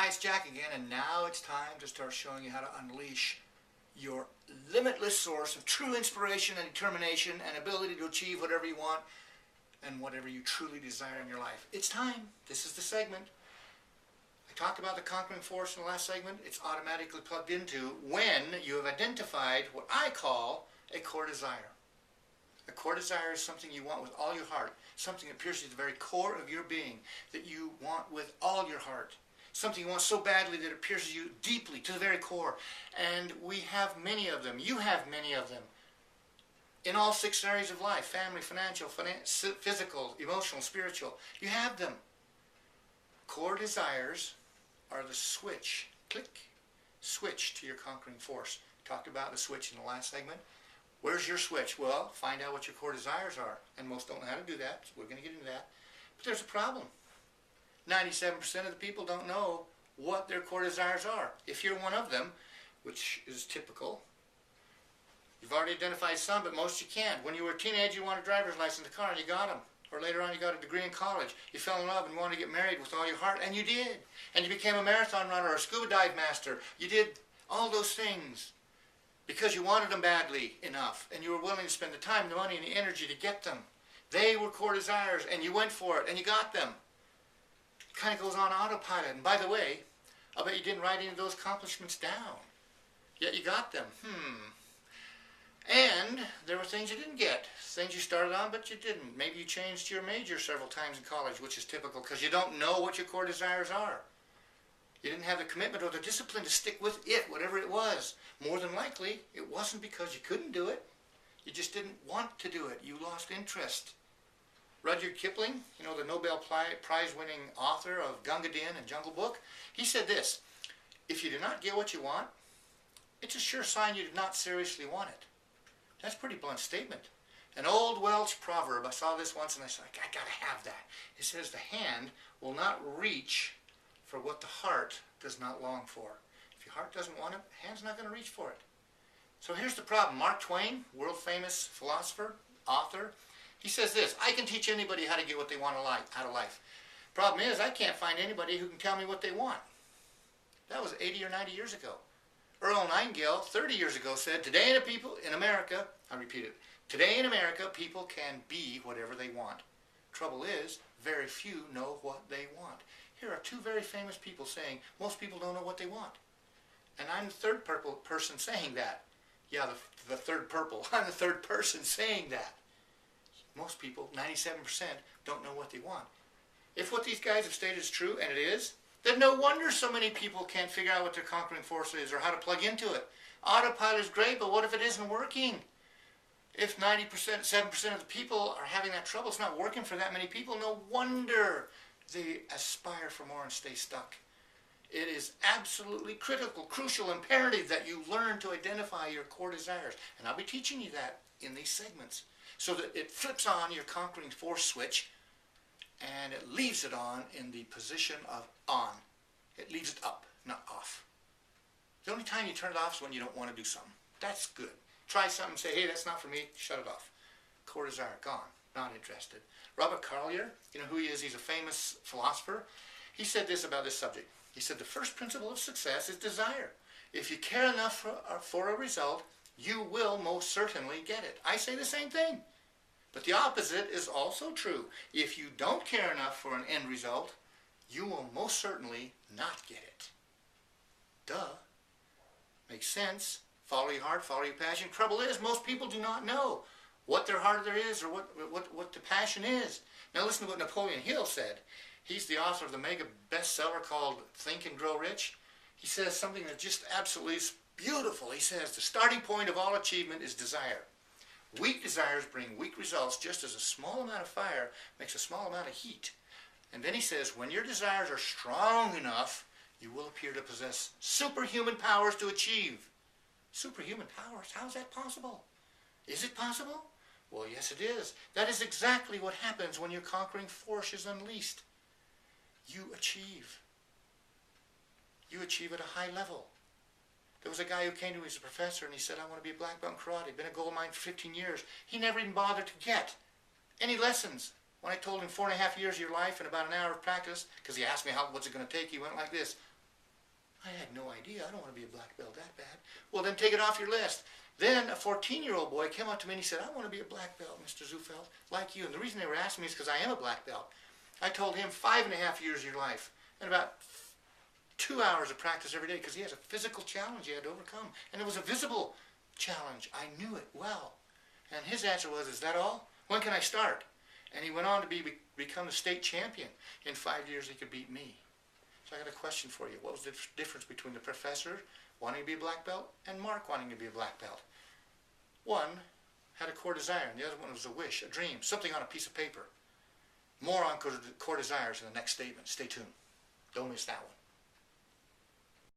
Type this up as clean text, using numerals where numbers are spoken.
Hi, it's Jack again, and now it's time to start showing you how to unleash your limitless source of true inspiration and determination and ability to achieve whatever you want and whatever you truly desire in your life. It's time. This is the segment. I talked about the conquering force in the last segment. It's automatically plugged into when you have identified what I call a core desire. A core desire is something you want with all your heart, something that pierces the very core of your being, that you want with all your heart. Something you want so badly that it pierces you deeply to the very core. And we have many of them. You have many of them. In all 6 areas of life: family, financial, physical, emotional, spiritual. You have them. Core desires are the switch. Click. Switch to your conquering force. Talked about the switch in the last segment. Where's your switch? Well, find out what your core desires are. And most don't know how to do that, so we're going to get into that. But there's a problem. 97% of the people don't know what their core desires are. If you're one of them, which is typical, you've already identified some, but most you can't. When you were a teenager, you wanted a driver's license, a car, and you got them. Or later on, you got a degree in college. You fell in love and wanted to get married with all your heart, and you did. And you became a marathon runner or a scuba dive master. You did all those things because you wanted them badly enough, and you were willing to spend the time, the money, and the energy to get them. They were core desires, and you went for it, and you got them. It kind of goes on autopilot. And by the way, I'll bet you didn't write any of those accomplishments down. Yet you got them. And there were things you didn't get. Things you started on, but you didn't. Maybe you changed your major several times in college, which is typical because you don't know what your core desires are. You didn't have the commitment or the discipline to stick with it, whatever it was. More than likely, it wasn't because you couldn't do it. You just didn't want to do it. You lost interest. Rudyard Kipling, you know, the Nobel Prize-winning author of Gunga Din and Jungle Book, he said this: if you do not get what you want, it's a sure sign you did not seriously want it. That's a pretty blunt statement. An old Welsh proverb, I saw this once and I said, I gotta have that. It says the hand will not reach for what the heart does not long for. If your heart doesn't want it, the hand's not going to reach for it. So here's the problem. Mark Twain, world famous philosopher, author, he says this: I can teach anybody how to get what they want out of life. Problem is, I can't find anybody who can tell me what they want. That was 80 or 90 years ago. Earl Nightingale, 30 years ago, said, today in America, I repeat it, today in America, people can be whatever they want. Trouble is, very few know what they want. Here are 2 very famous people saying, most people don't know what they want. And I'm the third person saying that. Yeah, the third purple. I'm the third person saying that. Most people, 97%, don't know what they want. If what these guys have stated is true, and it is, then no wonder so many people can't figure out what their conquering force is or how to plug into it. Autopilot is great, but what if it isn't working? If 7% of the people are having that trouble, it's not working for that many people, no wonder they aspire for more and stay stuck. It is absolutely critical, crucial, imperative that you learn to identify your core desires. And I'll be teaching you that in these segments so that it flips on your conquering force switch and it leaves it on in the position of on. It leaves it up, not off. The only time you turn it off is when you don't want to do something. That's good. Try something and say, hey, that's not for me, shut it off. Core desire, gone, not interested. Robert Collier, you know who he is? He's a famous philosopher. He said this about this subject. He said the first principle of success is desire. If you care enough for a result, you will most certainly get it. I say the same thing. But the opposite is also true. If you don't care enough for an end result, you will most certainly not get it. Duh. Makes sense. Follow your heart, follow your passion. Trouble is, most people do not know what their heart there is or what the passion is. Now listen to what Napoleon Hill said. He's the author of the mega bestseller called Think and Grow Rich. He says something that just absolutely is beautiful. He says the starting point of all achievement is desire. Weak desires bring weak results, just as a small amount of fire makes a small amount of heat. And then he says, when your desires are strong enough, you will appear to possess superhuman powers to achieve. Superhuman powers? How is that possible? Is it possible? Well, yes it is. That is exactly what happens when your conquering force is unleashed. You achieve. You achieve at a high level. There was a guy who came to me as a professor and he said, I want to be a black belt in karate. Been a gold mine for 15 years. He never even bothered to get any lessons. When I told him 4.5 years of your life and about an hour of practice, because he asked me what's it going to take, he went like this. I had no idea. I don't want to be a black belt that bad. Well, then take it off your list. Then a 14-year-old boy came up to me and he said, I want to be a black belt, Mr. Zufelt, like you. And the reason they were asking me is because I am a black belt. I told him 5.5 years of your life and about 2 hours of practice every day because he has a physical challenge he had to overcome. And it was a visible challenge. I knew it well. And his answer was, is that all? When can I start? And he went on to become the state champion. In 5 years, he could beat me. So I got a question for you. What was the difference between the professor wanting to be a black belt and Mark wanting to be a black belt? One had a core desire, and the other one was a wish, a dream, something on a piece of paper. More on core desires in the next statement. Stay tuned. Don't miss that one.